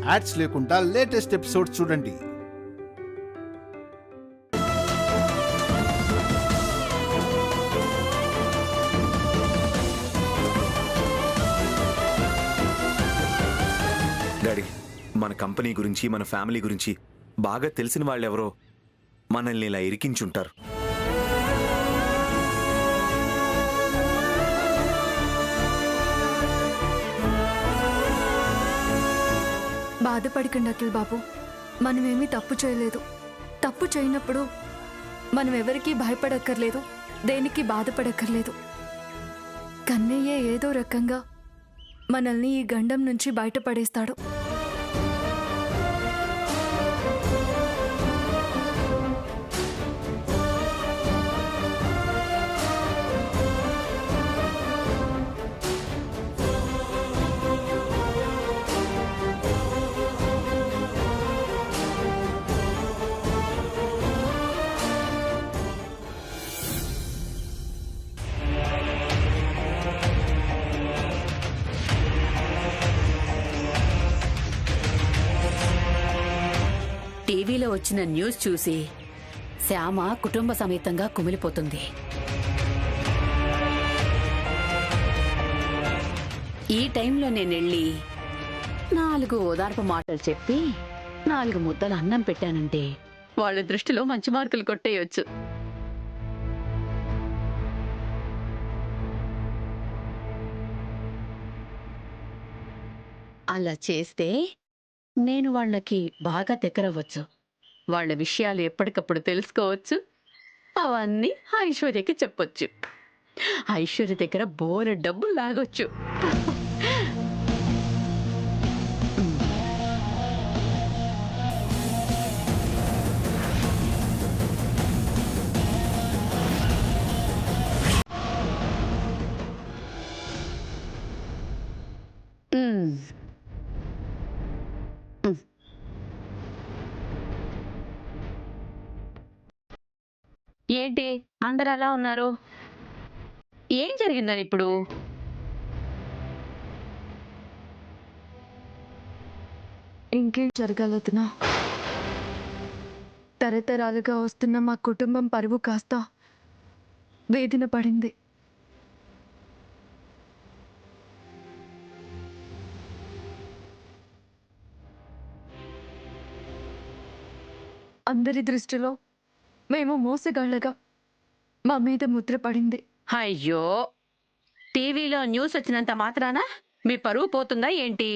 Ads లేకుండా latest episodes చూడండి. Daddy, మన కంపెనీ గురించి మన ఫ్యామిలీ గురించి బాగా తెలిసిన వాళ్ళెవరో మనల్ని ఇలా ఇరికించుంటారు. బాధపడకండి అఖిల్ బాబు, మనమేమీ తప్పు చేయలేదు. తప్పు చేయనప్పుడు మనం ఎవరికీ భయపడక్కర్లేదు, దేనికి బాధపడక్కర్లేదు. కన్నయ్యే ఏదో రకంగా మనల్ని ఈ గండం నుంచి బయటపడేస్తాడు. టీవీలో వచ్చిన న్యూస్ చూసి శ్యామ కుటుంబ సమేతంగా కుమిలిపోతుంది. ఈ టైంలో నేనెళ్ళి 4 ఓదార్పు మాటలు చెప్పి 4 ముద్దలు అన్నం పెట్టానంటే వాళ్ళ దృష్టిలో మంచి మార్కులు కొట్టేయొచ్చు. అలా చేస్తే నేను వాళ్ళకి బాగా దగ్గరవ్వచ్చు, వాళ్ళ విషయాలు ఎప్పటికప్పుడు తెలుసుకోవచ్చు, అవన్నీ ఐశ్వర్యకి చెప్పొచ్చు. ఐశ్వర్య దగ్గర బోలె డబ్బులు లాగొచ్చు. ఏంటి అందరు అలా ఉన్నారు? ఏం జరిగిందని ఇప్పుడు? ఇంకేం జరగలేదునా, తరతరాలుగా వస్తున్న మా కుటుంబం పరువు కాస్త వేదన పడింది. అందరి దృష్టిలో మేము మోసగాళ్ళగా మా మీద ముద్ర పడింది. అయ్యో, టీవీలో న్యూస్ వచ్చినంత మాత్రాన మీ పరువు పోతుందా ఏంటి?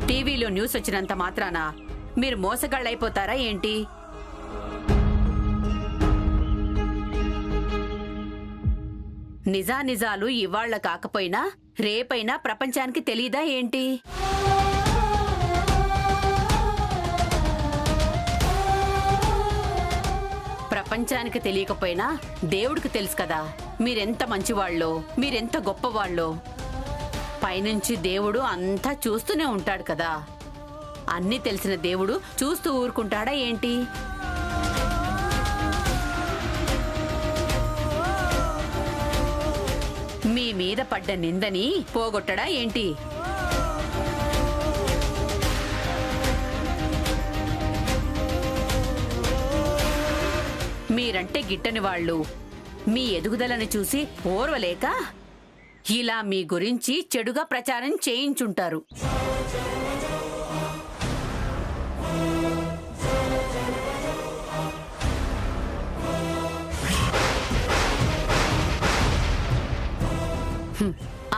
టీవీలో న్యూస్ వచ్చినంత మాత్రాన మీరు మోసగాళ్ళైపోతారా ఏంటి? నిజానిజాలు ఇవాళ్ల కాకపోయినా రేపైనా ప్రపంచానికి తెలీదా ఏంటి? ప్రపంచానికి తెలియకపోయినా దేవుడికి తెలుసు కదా మీరెంత మంచివాళ్ళో, మీరెంత గొప్పవాళ్ళో. పైనుంచి దేవుడు అంతా చూస్తూనే ఉంటాడు కదా. అన్నీ తెలిసిన దేవుడు చూస్తూ ఊరుకుంటాడా ఏంటి? మీ మీద పడ్డ నిందని పోగొట్టడా ఏంటి? మీరంటే గిట్టని వాళ్ళు మీ ఎదుగుదలని చూసి ఓర్వలేక ఇలా మీ గురించి చెడుగా ప్రచారం చేయించుంటారు.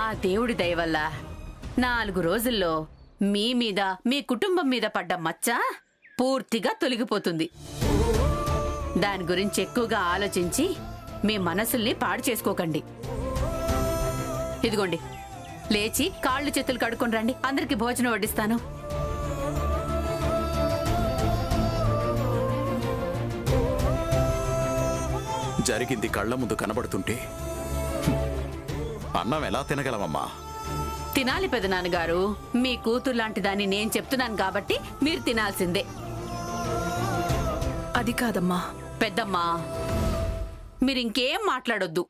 ఆ దేవుడి దయ వల్ల 4 రోజుల్లో మీ మీద మీ కుటుంబం మీద పడ్డ మచ్చ పూర్తిగా తొలగిపోతుంది. దాని గురించి ఎక్కువగా ఆలోచించి మీ మనసుల్ని పాడు చేసుకోకండి. ఇదిగోండి, లేచి కాళ్ళు చేతులు కడుక్కొని రండి, అందరికి భోజనం వడ్డిస్తాను. జరిగింది కళ్ళ ముందు కనబడుతుంటే అన్నం ఎలా తినగలమమ్మా? తినాలి పెదనాన్నగారు, మీ కూతురు లాంటి దాన్ని నేను చెప్తున్నాను కాబట్టి మీరు తినాల్సిందే. అది కాదమ్మా. పెద్దమ్మా, మీరింకేం మాట్లాడొద్దు.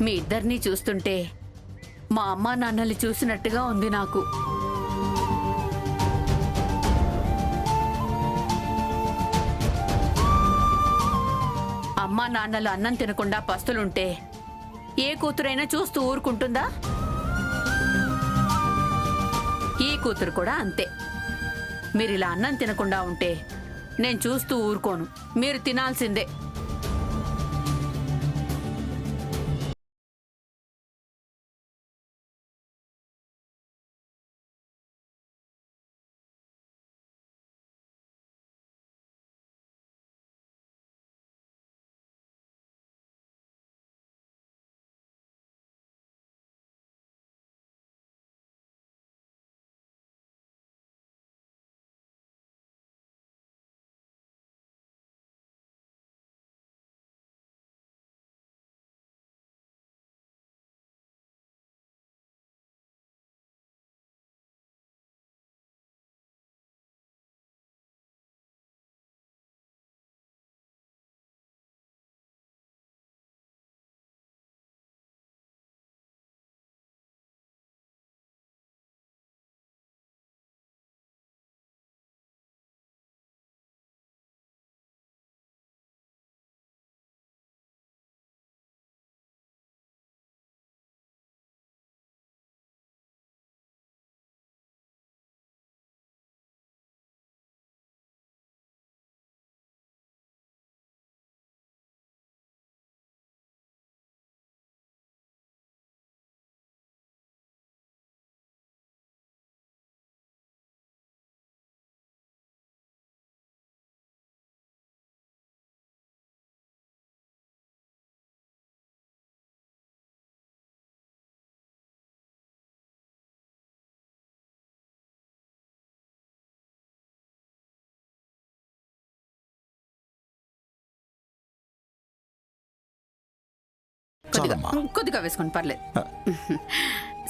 మీ ఇద్దరినీ చూస్తుంటే మా అమ్మా నాన్నల్ని చూసినట్టుగా ఉంది నాకు. అమ్మా నాన్నలు అన్నం తినకుండా పస్తులుంటే ఏ కూతురైనా చూస్తూ ఊరుకుంటుందా? ఈ కూతురు కూడా అంతే. మీరిలా అన్నం తినకుండా ఉంటే నేను చూస్తూ ఊరుకోను. మీరు తినాల్సిందే. కొద్దిగా వేసుకోండి, పర్లేదు.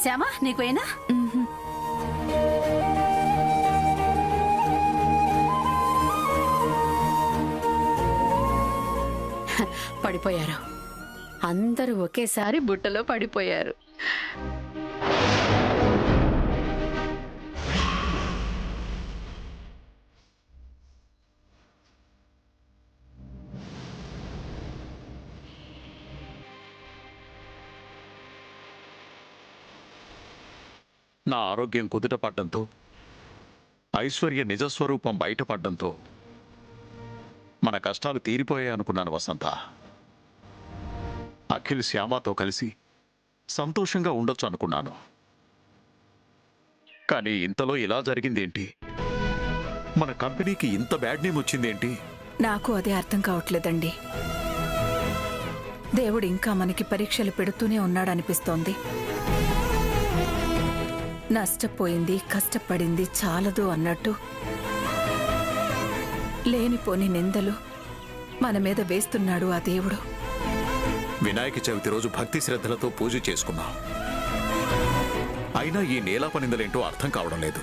శ్యామా, నీకు పోయినా? పడిపోయారు. అందరూ ఒకేసారి బుట్టలో పడిపోయారు. నా ఆరోగ్యం కుదుటపడ్డంతో, ఐశ్వర్య నిజస్వరూపం బయటపడ్డంతో మన కష్టాలు తీరిపోయాయి అనుకున్నాను వసంత. అఖిల్ శ్యామతో కలిసి సంతోషంగా ఉండొచ్చు అనుకున్నాను. కానీ ఇంతలో ఇలా జరిగిందేంటి? మన కంపెనీకి ఇంత బ్యాడ్ నేమ్ వచ్చిందేంటి? నాకు అదే అర్థం కావట్లేదండి. దేవుడు ఇంకా మనకి పరీక్షలు పెడుతూనే ఉన్నాడనిపిస్తోంది. నష్టపోయింది, కష్టపడింది చాలదు అన్నట్టు లేనిపోని నిందలు మన మీద వేస్తున్నాడు ఆ దేవుడు. వినాయక చవితి రోజు భక్తి శ్రద్ధలతో పూజ చేసుకున్నాం. అయినా ఈ నేలాప నిందలేంటో అర్థం కావడం లేదు.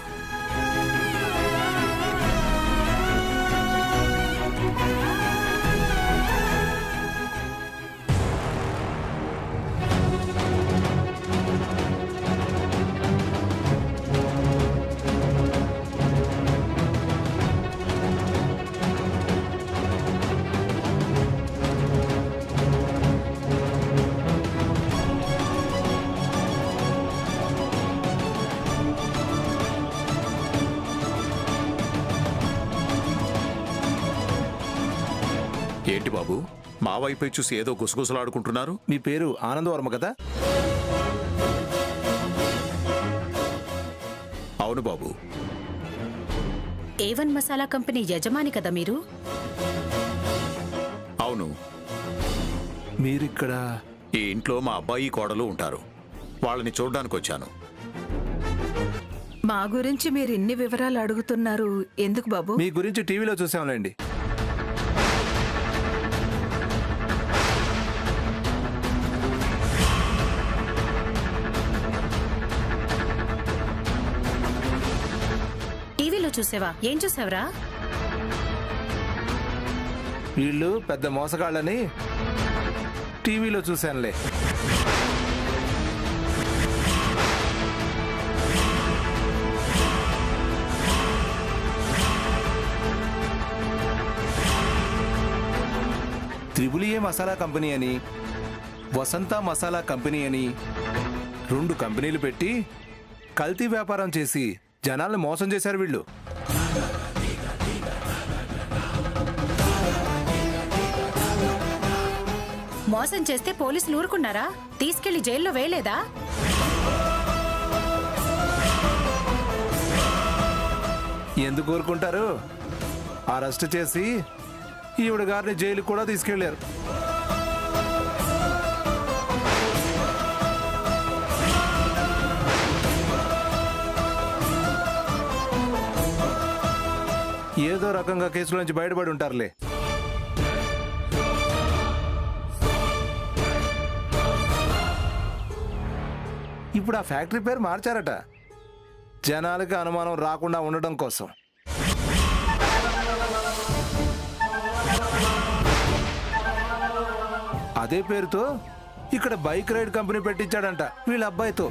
ఏంటి బాబు, మా వైపే చూసి ఏదో గుసగుసలాడుకుంటున్నారు? మీ పేరు ఆనందవర్మ కదా? అవును బాబు. A1 మసాలా కంపెనీ యజమాని కదా మీరు? అవును. మీరిక్కడ? ఈ ఇంట్లో మా అబ్బాయి కోడలు ఉంటారు. వాళ్ళని చూడడానికి వచ్చాను. మా గురించి మీరు ఇన్ని వివరాలు అడుగుతున్నారు ఎందుకు బాబు? మీ గురించి టీవీలో చూసాంలేండి. టీవీలో చూసావా? ఏం చూసావరా? వీళ్ళు పెద్ద మోసగాళ్ళని టీవీలో చూశానులే. త్రిబుల్ ఏ మసాలా కంపెనీ అని, వసంత మసాలా కంపెనీ అని 2 కంపెనీలు పెట్టి కల్తీ వ్యాపారం చేసి జనాల్ని మోసం చేశారు వీళ్ళు. మోసం చేస్తే పోలీసులు ఊరుకున్నారా? తీసుకెళ్లి జైల్లో వేయలేదా? ఎందుకు కోరుకుంటారు? అరెస్ట్ చేసి ఈవిడ గారిని జైలుకి కూడా తీసుకెళ్లారు. ఏదో రకంగా కేసుల నుంచి బయటపడి ఉంటారులే. ఇప్పుడు ఆ ఫ్యాక్టరీ పేరు మార్చారట, జనాలకి అనుమానం రాకుండా ఉండడం కోసం. అదే పేరుతో ఇక్కడ బైక్ రైడ్ కంపెనీ పెట్టించాడంట వీళ్ళ అబ్బాయితో.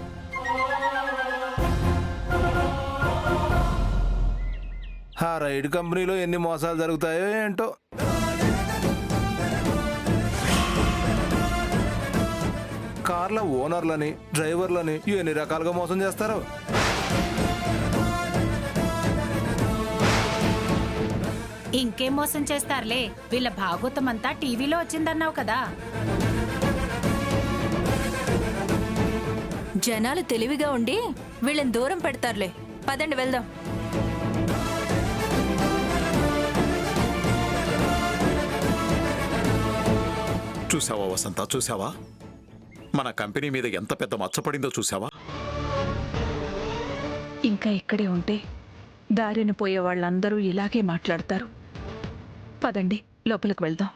ఆ రైడ్ కంపెనీలో ఎన్ని మోసాలు జరుగుతాయో ఏంటో. కార్ల ఓనర్లని, డ్రైవర్లని ఎన్ని రకాలుగా మోసం చేస్తారు. ఇంకేం మోసం చేస్తారులే, వీళ్ళ భాగోతం అంతా టీవీలో వచ్చిందన్నావు కదా. జనాలు తెలివిగా ఉండి వీళ్ళని దూరం పెడతారులే. పదండి వెళ్దాం. చూసావా వసంత, చూసావా మన కంపెనీ మీద ఎంత పెద్ద మచ్చపడిందో చూసావా? ఇంకా ఇక్కడే ఉంటే దారిన పోయే వాళ్ళందరూ ఇలాగే మాట్లాడతారు. పదండి లోపలికి వెళ్దాం.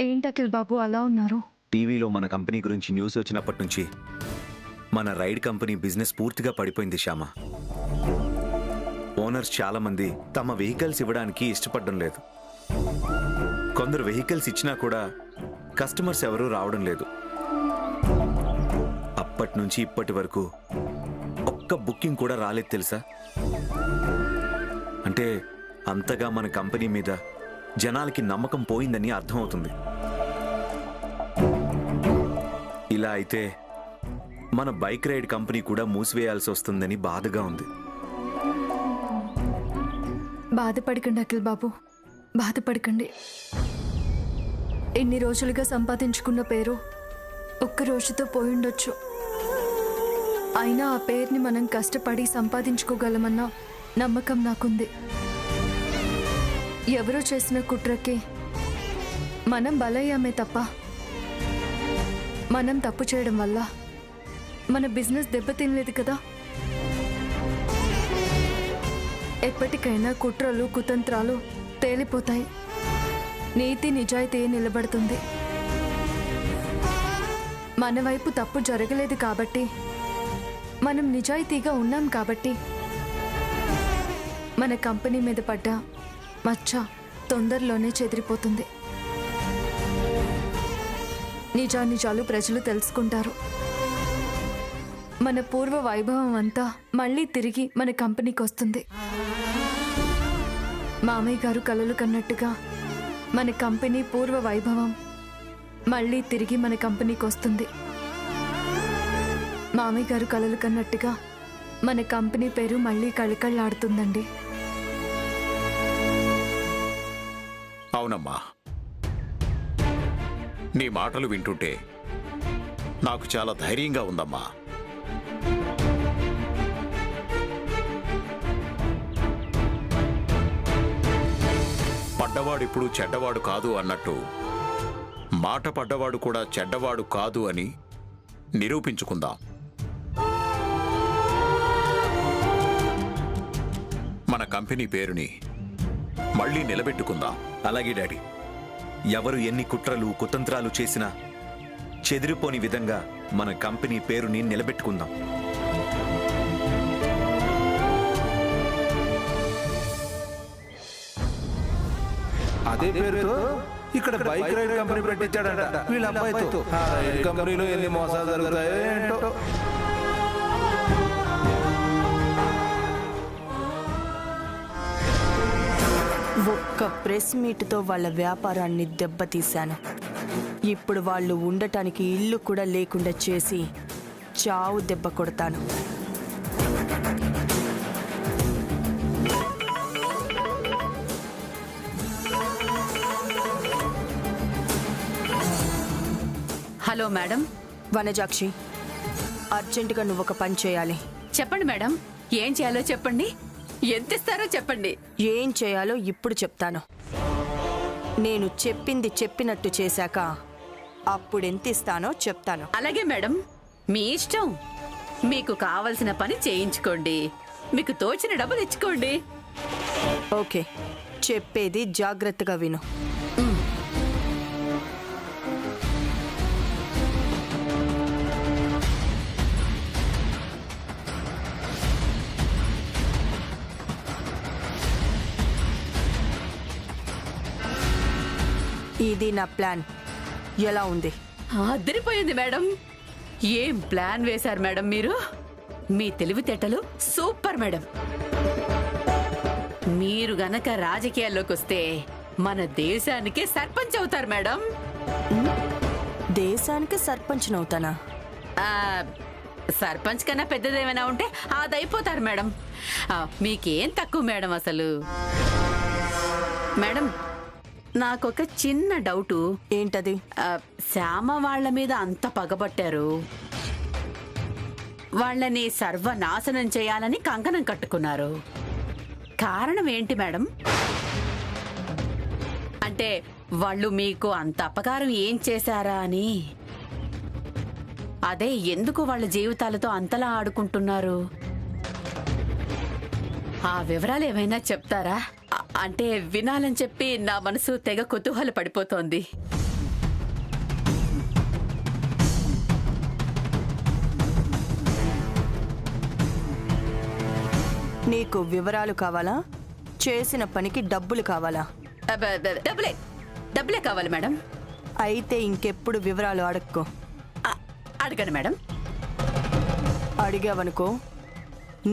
ఏంటి అఖిల్ బాబు అలా ఉన్నారు? టీవీలో మన కంపెనీ గురించి న్యూస్ వచ్చినప్పటి నుంచి మన రైడ్ కంపెనీ బిజినెస్ పూర్తిగా పడిపోయింది శ్యామ. ఓనర్స్ చాలా మంది తమ వెహికల్స్ ఇవ్వడానికి ఇష్టపడడం లేదు. కొందరు వెహికల్స్ ఇచ్చినా కూడా కస్టమర్స్ ఎవరూ రావడం లేదు. అప్పటి నుంచి ఇప్పటి వరకు ఒక్క బుకింగ్ కూడా రాలేదు తెలుసా. అంటే అంతగా మన కంపెనీ మీద జనాలకి నమ్మకం పోయిందని అర్థమవుతుంది. ఇలా అయితే మన బైక్ రైడ్ కంపెనీ కూడా మూసివేయాల్సి వస్తుందని బాధగా ఉంది. బాధపడకండి అఖిల్ బాబు, బాధపడకండి. ఎన్ని రోజులుగా సంపాదించుకున్న పేరు ఒక్క రోజుతో పోయిండొచ్చు. అయినా ఆ పేరుని మనం కష్టపడి సంపాదించుకోగలమన్న నమ్మకం నాకుంది. ఎవరో చేసిన కుట్రకి మనం బలయ్యామే తప్ప మనం తప్పు చేయడం వల్ల మన బిజినెస్ దెబ్బతినలేదు కదా. ఎప్పటికైనా కుట్రలు కుతంత్రాలు తేలిపోతాయి. నీతి నిజాయితీ నిలబడుతుంది. మన వైపు తప్పు జరగలేదు కాబట్టి, మనం నిజాయితీగా ఉన్నాం కాబట్టి మన కంపెనీ మీద పడ్డ మచ్చ తొందరలోనే చెదిరిపోతుంది. నిజానిజాలు ప్రజలు తెలుసుకుంటారు. మన పూర్వ వైభవం అంతా మళ్ళీ తిరిగి మన కంపెనీకి వస్తుంది. మామయ్య గారు కలలు కన్నట్టుగా మన కంపెనీ పూర్వ వైభవం మళ్ళీ తిరిగి మన కంపెనీకి వస్తుంది. మామయ్య గారు కలలు కన్నట్టుగా మన కంపెనీ పేరు మళ్ళీ కళకళలాడుతుందండి. అవునమ్మా, నీ మాటలు వింటుంటే నాకు చాలా ధైర్యంగా ఉందమ్మా. పడ్డవాడిప్పుడు చెడ్డవాడు కాదు అన్నట్టు మాట పడ్డవాడు కూడా చెడ్డవాడు కాదు అని నిరూపించుకుందాం. మన కంపెనీ పేరుని మళ్ళీ నిలబెట్టుకుందాం. అలాగే డాడీ, ఎవరు ఎన్ని కుట్రలు కుతంత్రాలు చేసినా చెదిరిపోని విధంగా మన కంపెనీ పేరుని నిలబెట్టుకుందాం. అదే పేరుతో ఇక్కడ బైక్ రైడ్ కంపెనీ పెట్టించాడంట వీళ్ళ అబ్బాయితో. ఆ రైడ్ కంపెనీలో ఎన్ని మోసాలు జరుగుతాయో ఏంటో. ఒక్క ప్రెస్ మీట్తో వాళ్ళ వ్యాపారాన్ని దెబ్బతీశాను. ఇప్పుడు వాళ్ళు ఉండటానికి ఇల్లు కూడా లేకుండా చేసి చావు దెబ్బ కొడతాను. Hello madam. వనజాక్షి, అర్జెంటుగా నువ్వు ఒక పని చేయాలి. చెప్పండి మేడం, ఏం చేయాలో చెప్పండి, ఎంత ఇస్తారో చెప్పండి. ఏం చేయాలో ఇప్పుడు చెప్తాను. నేను చెప్పింది చెప్పినట్టు చేశాక అప్పుడు ఎంత ఇస్తానో చెప్తాను. అలాగే మేడం, మీ ఇష్టం. మీకు కావలసిన పని చేయించుకోండి, మీకు తోచిన డబ్బులు ఇచ్చుకోండి. ఓకే, చెప్పేది జాగ్రత్తగా విను. ఇది నా ప్లాన్. ఎలా ఉంది? అదిరిపోయింది మేడం. ఏం ప్లాన్ వేశారు మేడం మీరు? మీ తెలివితేటలు సూపర్ మేడం. మీరు గనక రాజకీయాల్లోకి వస్తే మన దేశానికే సర్పంచ్ అవుతారు మేడం. దేశానికి సర్పంచ్నవుతానా? సర్పంచ్ కన్నా పెద్దదేమైనా ఉంటే అదైపోతారు మేడం. మీకేం తక్కువ మేడం అసలు. మేడం, నాకొక చిన్న డౌటు. ఏంటది? శ్యామ వాళ్ళ మీద అంత పగబట్టారు, వాళ్ళని సర్వనాశనం చేయాలని కంకణం కట్టుకున్నారు. కారణం ఏంటి మేడం? అంటే వాళ్ళు మీకు అంత అపకారం ఏం చేశారా అని. అదే, ఎందుకు వాళ్ళ జీవితాలతో అంతలా ఆడుకుంటున్నారు? ఆ వివరాలు ఏమైనా చెప్తారా? అంటే వినాలని చెప్పి నా మనసు తెగ కుతూహల పడిపోతోంది. నీకు వివరాలు కావాలా? చేసిన పనికి డబ్బులు కావాలా? డబ్బులే కావాలి మేడం. అయితే ఇంకెప్పుడు వివరాలు అడక్కో. అడగను మేడం. అడిగావనుకో,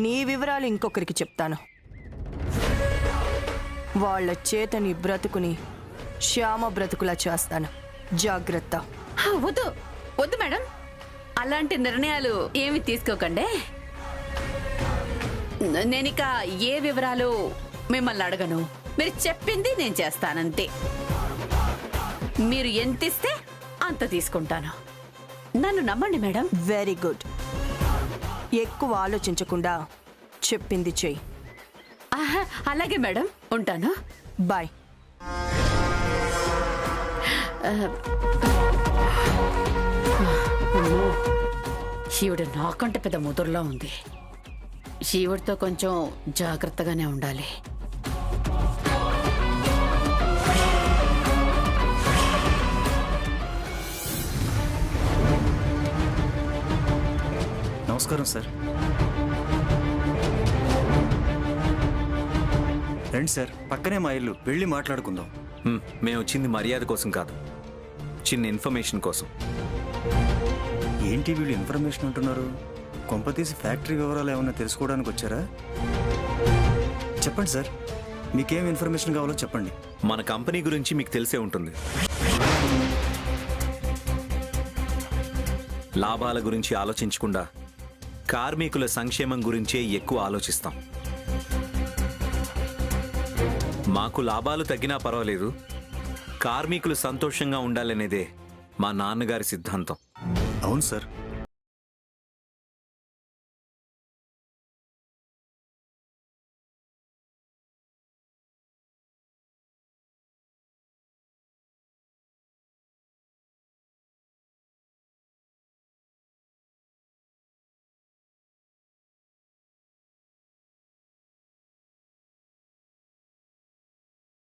నీ వివరాలు ఇంకొకరికి చెప్తాను. వాళ్ళ చేత నీ బ్రతుకుని శ్యామ బ్రతుకులా చేస్తాను. జాగ్రత్త. వద్దు వద్దు మేడం, అలాంటి నిర్ణయాలు ఏమి తీసుకోకండి. నేనిక ఏ వివరాలు మిమ్మల్ని అడగను. మీరు చెప్పింది నేను చేస్తానంతే. మీరు ఎంత ఇస్తే అంత తీసుకుంటాను. నన్ను నమ్మండి మేడం. Very good. ఎక్కువ ఆలోచించకుండా చెప్పింది చెయ్యి. అలాగే మేడం, ఉంటాను. బాయ్. ఈవిడ నాకంటే పెద్ద ముదురులో ఉంది. ఈవిడతో కొంచెం జాగ్రత్తగానే ఉండాలి. నమస్కారం సార్. రండి సార్, పక్కనే మా ఇల్లు, వెళ్ళి మాట్లాడుకుందాం. మేము వచ్చింది మర్యాద కోసం కాదు, చిన్న ఇన్ఫర్మేషన్ కోసం. ఏంటి వీళ్ళు ఇన్ఫర్మేషన్ అంటున్నారు? కొంపతీసి ఫ్యాక్టరీ వివరాలు ఏమన్నా తెలుసుకోవడానికి వచ్చారా? చెప్పండి సార్, మీకేం ఇన్ఫర్మేషన్ కావాలో చెప్పండి. మన కంపెనీ గురించి మీకు తెలిసే ఉంటుంది. లాభాల గురించి ఆలోచించకుండా కార్మికుల సంక్షేమం గురించే ఎక్కువ ఆలోచిస్తాం. మాకు లాభాలు తగ్గినా పర్వాలేదు, కార్మికులు సంతోషంగా ఉండాలనేదే మా నాన్నగారి సిద్ధాంతం. అవును సార్.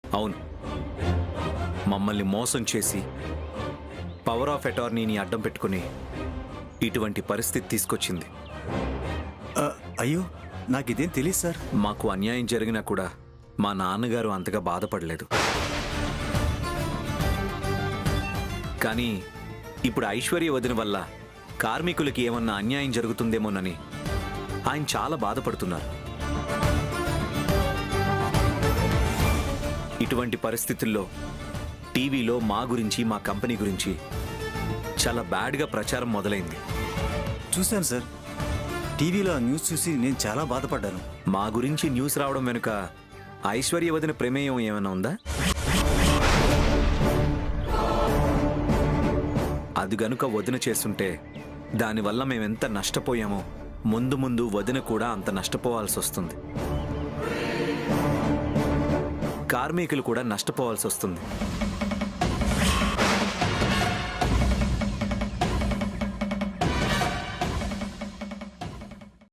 అవును, మమ్మల్ని మోసం చేసి పవర్ ఆఫ్ అటార్నీని అడ్డం పెట్టుకుని ఇటువంటి పరిస్థితి తీసుకొచ్చింది. అయ్యో నాకు ఇదేం తెలియదు సార్. మాకు అన్యాయం జరిగినా కూడా మా నాన్నగారు అంతగా బాధపడలేదు. కానీ ఇప్పుడు ఐశ్వర్య వదిన వల్ల కార్మికులకి ఏమన్నా అన్యాయం జరుగుతుందేమోనని ఆయన చాలా బాధపడుతున్నారు. ఇటువంటి పరిస్థితుల్లో టీవీలో మా గురించి, మా కంపెనీ గురించి చాలా బ్యాడ్గా ప్రచారం మొదలైంది. చూశాను సార్, టీవీలో ఆ న్యూస్ చూసి నేను చాలా బాధపడ్డాను. మా గురించి న్యూస్ రావడం వెనుక ఐశ్వర్య వదిన ప్రమేయం ఏమైనా ఉందా? అది గనుక వదిన చేస్తుంటే దానివల్ల మేమెంత నష్టపోయామో ముందు ముందు వదిన కూడా అంత నష్టపోవాల్సి వస్తుంది. కార్మికులు కూడా నష్టపోవాల్సి వస్తుంది.